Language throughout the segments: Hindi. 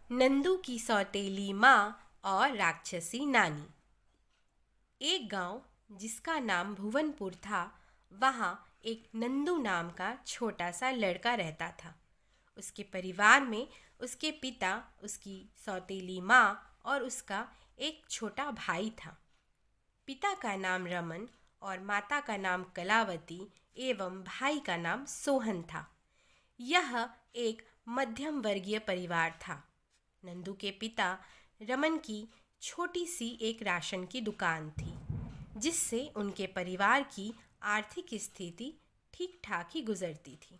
नंदू की सौतेली माँ और राक्षसी नानी। एक गांव जिसका नाम भुवनपुर था, वहाँ एक नंदू नाम का छोटा सा लड़का रहता था। उसके परिवार में उसके पिता, उसकी सौतेली माँ और उसका एक छोटा भाई था। पिता का नाम रमन और माता का नाम कलावती एवं भाई का नाम सोहन था। यह एक मध्यम वर्गीय परिवार था। नंदू के पिता रमन की छोटी सी एक राशन की दुकान थी, जिससे उनके परिवार की आर्थिक स्थिति ठीक ठाक ही गुजरती थी।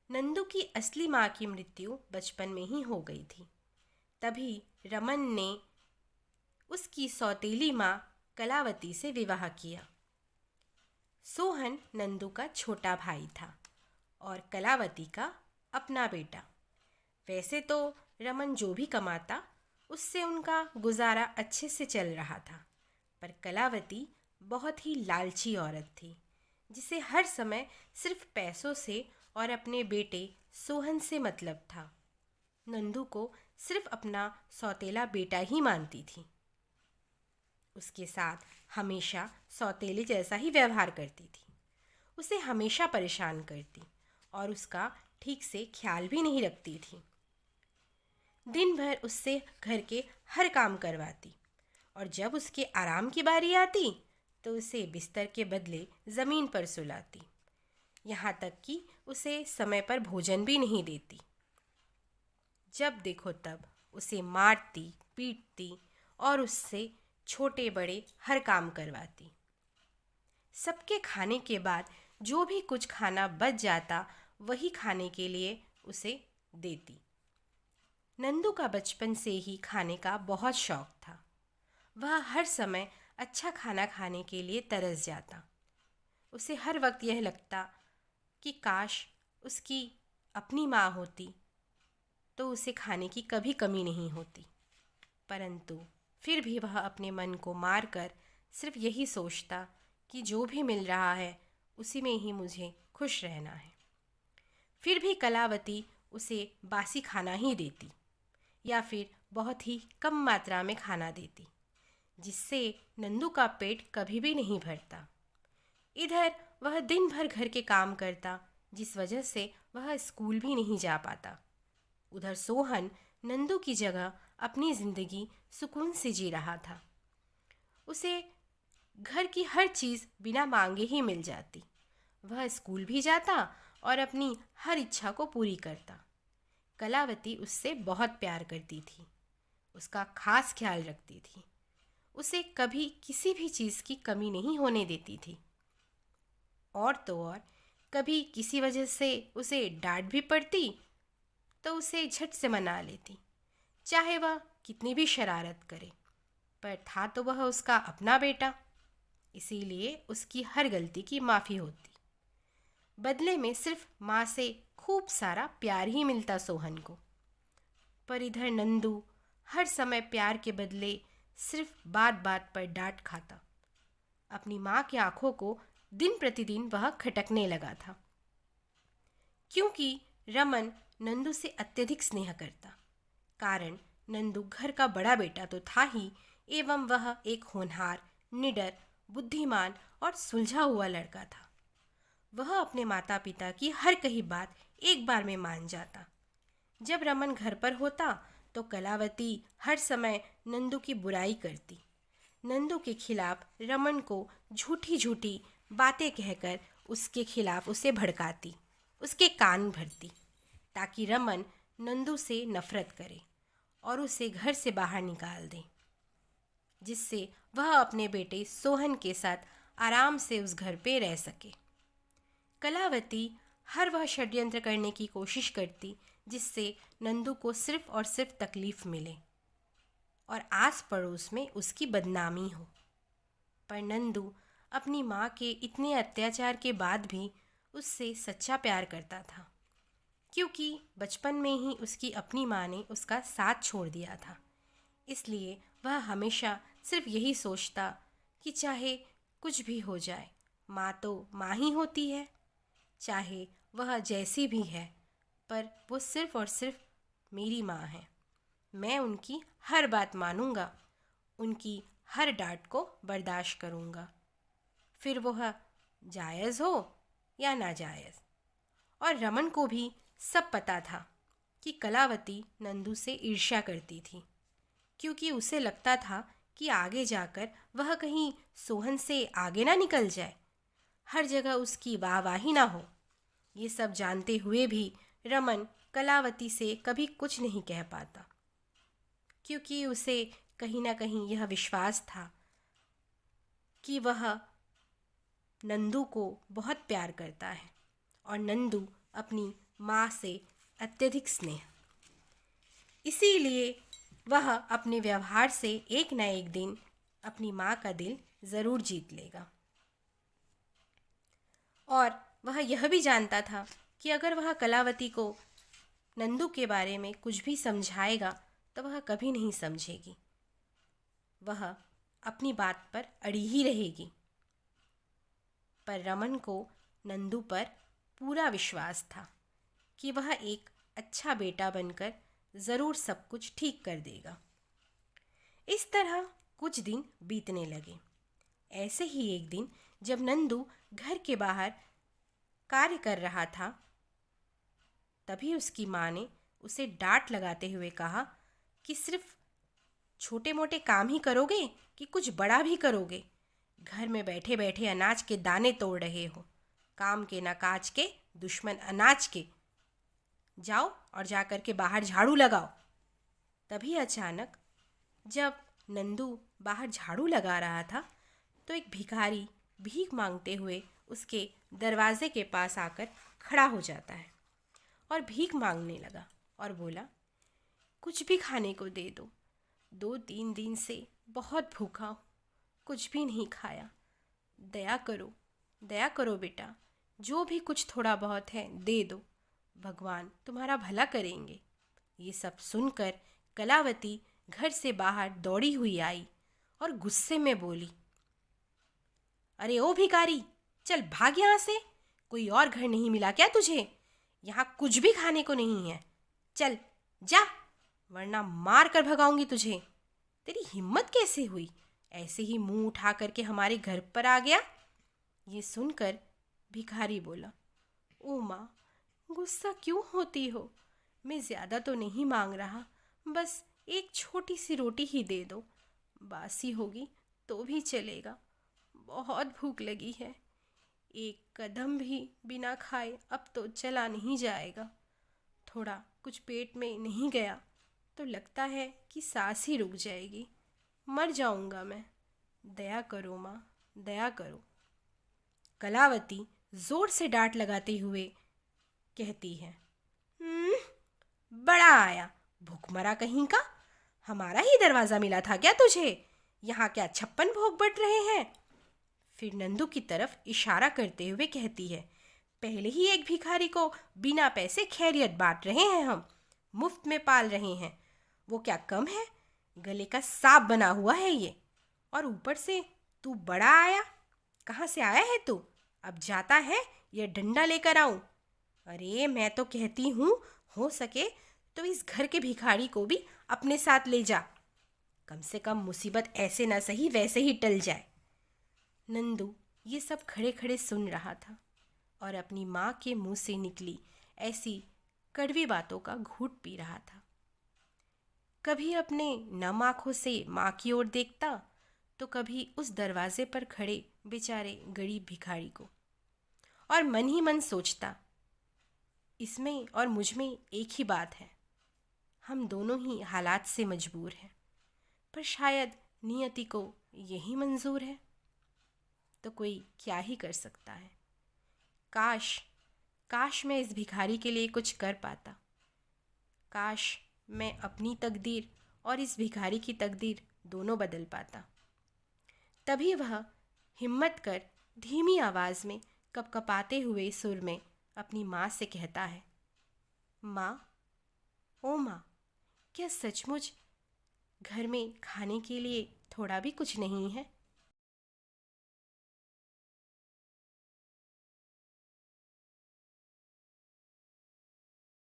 नंदू की असली माँ की मृत्यु बचपन में ही हो गई थी। तभी रमन ने उसकी सौतेली माँ कलावती से विवाह किया। सोहन नंदू का छोटा भाई था और कलावती का अपना बेटा। वैसे तो रमन जो भी कमाता, उससे उनका गुजारा अच्छे से चल रहा था, पर कलावती बहुत ही लालची औरत थी, जिसे हर समय सिर्फ पैसों से और अपने बेटे सोहन से मतलब था। नंदू को सिर्फ अपना सौतेला बेटा ही मानती थी। उसके साथ हमेशा सौतेले जैसा ही व्यवहार करती थी। उसे हमेशा परेशान करती और उसका ठीक से ख्याल भी नहीं रखती थी। दिन भर उससे घर के हर काम करवाती और जब उसके आराम की बारी आती तो उसे बिस्तर के बदले ज़मीन पर सुलाती। यहाँ तक कि उसे समय पर भोजन भी नहीं देती। जब देखो तब उसे मारती, पीटती और उससे छोटे बड़े हर काम करवाती। सबके खाने के बाद जो भी कुछ खाना बच जाता, वही खाने के लिए उसे देती। नंदू का बचपन से ही खाने का बहुत शौक था। वह हर समय अच्छा खाना खाने के लिए तरस जाता। उसे हर वक्त यह लगता कि काश उसकी अपनी माँ होती तो उसे खाने की कभी कमी नहीं होती। परंतु फिर भी वह अपने मन को मारकर सिर्फ यही सोचता कि जो भी मिल रहा है उसी में ही मुझे खुश रहना है। फिर भी कलावती उसे बासी खाना ही देती या फिर बहुत ही कम मात्रा में खाना देती, जिससे नंदू का पेट कभी भी नहीं भरता। इधर वह दिन भर घर के काम करता, जिस वजह से वह स्कूल भी नहीं जा पाता। उधर सोहन नंदू की जगह अपनी ज़िंदगी सुकून से जी रहा था। उसे घर की हर चीज़ बिना मांगे ही मिल जाती। वह स्कूल भी जाता और अपनी हर इच्छा को पूरी करता। कलावती उससे बहुत प्यार करती थी, उसका खास ख्याल रखती थी, उसे कभी किसी भी चीज़ की कमी नहीं होने देती थी। और तो और कभी किसी वजह से उसे डांट भी पड़ती तो उसे झट से मना लेती, चाहे वह कितनी भी शरारत करे। पर था तो वह उसका अपना बेटा, इसीलिए उसकी हर गलती की माफ़ी होती। बदले में सिर्फ माँ से खूब सारा प्यार ही मिलता सोहन को। पर इधर नंदू हर समय प्यार के बदले सिर्फ बात बात पर डांट खाता। अपनी माँ की आंखों को दिन प्रतिदिन वह खटकने लगा था, क्योंकि रमन नंदू से अत्यधिक स्नेह करता। कारण नंदू घर का बड़ा बेटा तो था ही, एवं वह एक होनहार, निडर, बुद्धिमान और सुलझा हुआ लड़का था। वह अपने माता पिता की हर कही बात एक बार में मान जाता। जब रमन घर पर होता तो कलावती हर समय नंदू की बुराई करती। नंदू के खिलाफ रमन को झूठी झूठी बातें कहकर उसके खिलाफ उसे भड़काती, उसके कान भरती, ताकि रमन नंदू से नफरत करे और उसे घर से बाहर निकाल दे, जिससे वह अपने बेटे सोहन के साथ आराम से उस घर पे रह सके। कलावती हर वह षड्यंत्र करने की कोशिश करती जिससे नंदू को सिर्फ और सिर्फ तकलीफ मिले और आस पड़ोस में उसकी बदनामी हो। पर नंदू अपनी माँ के इतने अत्याचार के बाद भी उससे सच्चा प्यार करता था, क्योंकि बचपन में ही उसकी अपनी माँ ने उसका साथ छोड़ दिया था। इसलिए वह हमेशा सिर्फ यही सोचता कि चाहे कुछ भी हो जाए, माँ तो माँ ही होती है, चाहे वह जैसी भी है, पर वो सिर्फ और सिर्फ मेरी माँ है। मैं उनकी हर बात मानूंगा, उनकी हर डांट को बर्दाश्त करूंगा, फिर वह जायज़ हो या नाजायज़। और रमन को भी सब पता था कि कलावती नंदू से ईर्ष्या करती थी, क्योंकि उसे लगता था कि आगे जाकर वह कहीं सोहन से आगे ना निकल जाए, हर जगह उसकी वाहवाही ना हो। ये सब जानते हुए भी रमन कलावती से कभी कुछ नहीं कह पाता, क्योंकि उसे कहीं ना कहीं यह विश्वास था कि वह नंदू को बहुत प्यार करता है और नंदू अपनी माँ से अत्यधिक स्नेह। इसीलिए वह अपने व्यवहार से एक न एक दिन अपनी माँ का दिल ज़रूर जीत लेगा। और वह यह भी जानता था कि अगर वह कलावती को नंदू के बारे में कुछ भी समझाएगा तो वह कभी नहीं समझेगी, वह अपनी बात पर अड़ी ही रहेगी। पर रमन को नंदू पर पूरा विश्वास था कि वह एक अच्छा बेटा बनकर ज़रूर सब कुछ ठीक कर देगा। इस तरह कुछ दिन बीतने लगे। ऐसे ही एक दिन जब नंदू घर के बाहर कार्य कर रहा था, तभी उसकी माँ ने उसे डांट लगाते हुए कहा कि सिर्फ छोटे मोटे काम ही करोगे कि कुछ बड़ा भी करोगे? घर में बैठे बैठे अनाज के दाने तोड़ रहे हो, काम के ना काज के, दुश्मन अनाज के। जाओ और जा कर के बाहर झाड़ू लगाओ। तभी अचानक जब नंदू बाहर झाड़ू लगा रहा था तो एक भिखारी भीख मांगते हुए उसके दरवाजे के पास आकर खड़ा हो जाता है और भीख मांगने लगा और बोला, कुछ भी खाने को दे दो, 2-3 दिन से बहुत भूखा हूँ, कुछ भी नहीं खाया, दया करो बेटा, जो भी कुछ थोड़ा बहुत है दे दो, भगवान तुम्हारा भला करेंगे। ये सब सुनकर कलावती घर से बाहर दौड़ी हुई आई और गुस्से में बोली, अरे ओ भिखारी, चल भाग यहाँ से, कोई और घर नहीं मिला क्या तुझे? यहाँ कुछ भी खाने को नहीं है, चल जा, वरना मार कर भगाऊंगी तुझे। तेरी हिम्मत कैसे हुई, ऐसे ही मुंह उठा करके हमारे घर पर आ गया? ये सुनकर भिखारी बोला, ओ माँ, गुस्सा क्यों होती हो? मैं ज़्यादा तो नहीं मांग रहा, बस एक छोटी सी रोटी ही दे दो, बासी होगी तो भी चलेगा, बहुत भूख लगी है, एक कदम भी बिना खाए अब तो चला नहीं जाएगा, थोड़ा कुछ पेट में नहीं गया तो लगता है कि सांस ही रुक जाएगी, मर जाऊंगा मैं, दया करो माँ, दया करो। कलावती जोर से डांट लगाते हुए कहती है, बड़ा आया, भूखमरा कहीं का, हमारा ही दरवाज़ा मिला था क्या तुझे? यहाँ क्या 56 भोग बट रहे हैं? फिर नंदू की तरफ इशारा करते हुए कहती है, पहले ही एक भिखारी को बिना पैसे खैरियत बांट रहे हैं हम, मुफ्त में पाल रहे हैं, वो क्या कम है? गले का सांप बना हुआ है ये, और ऊपर से तू बड़ा आया। कहाँ से आया है तू? अब जाता है ये डंडा लेकर आऊं? अरे मैं तो कहती हूँ, हो सके तो इस घर के भिखारी को भी अपने साथ ले जा, कम से कम मुसीबत ऐसे ना सही वैसे ही टल जाए। नंदू ये सब खड़े खड़े सुन रहा था और अपनी माँ के मुंह से निकली ऐसी कड़वी बातों का घूंट पी रहा था। कभी अपने नम आँखों से माँ की ओर देखता तो कभी उस दरवाजे पर खड़े बेचारे गरीब भिखारी को, और मन ही मन सोचता, इसमें और मुझ में एक ही बात है, हम दोनों ही हालात से मजबूर हैं, पर शायद नियति को यही मंजूर है, तो कोई क्या ही कर सकता है। काश मैं इस भिखारी के लिए कुछ कर पाता, काश मैं अपनी तकदीर और इस भिखारी की तकदीर दोनों बदल पाता। तभी वह हिम्मत कर धीमी आवाज़ में कपकपाते हुए सुर में अपनी माँ से कहता है, माँ, ओ माँ, क्या सचमुच घर में खाने के लिए थोड़ा भी कुछ नहीं है?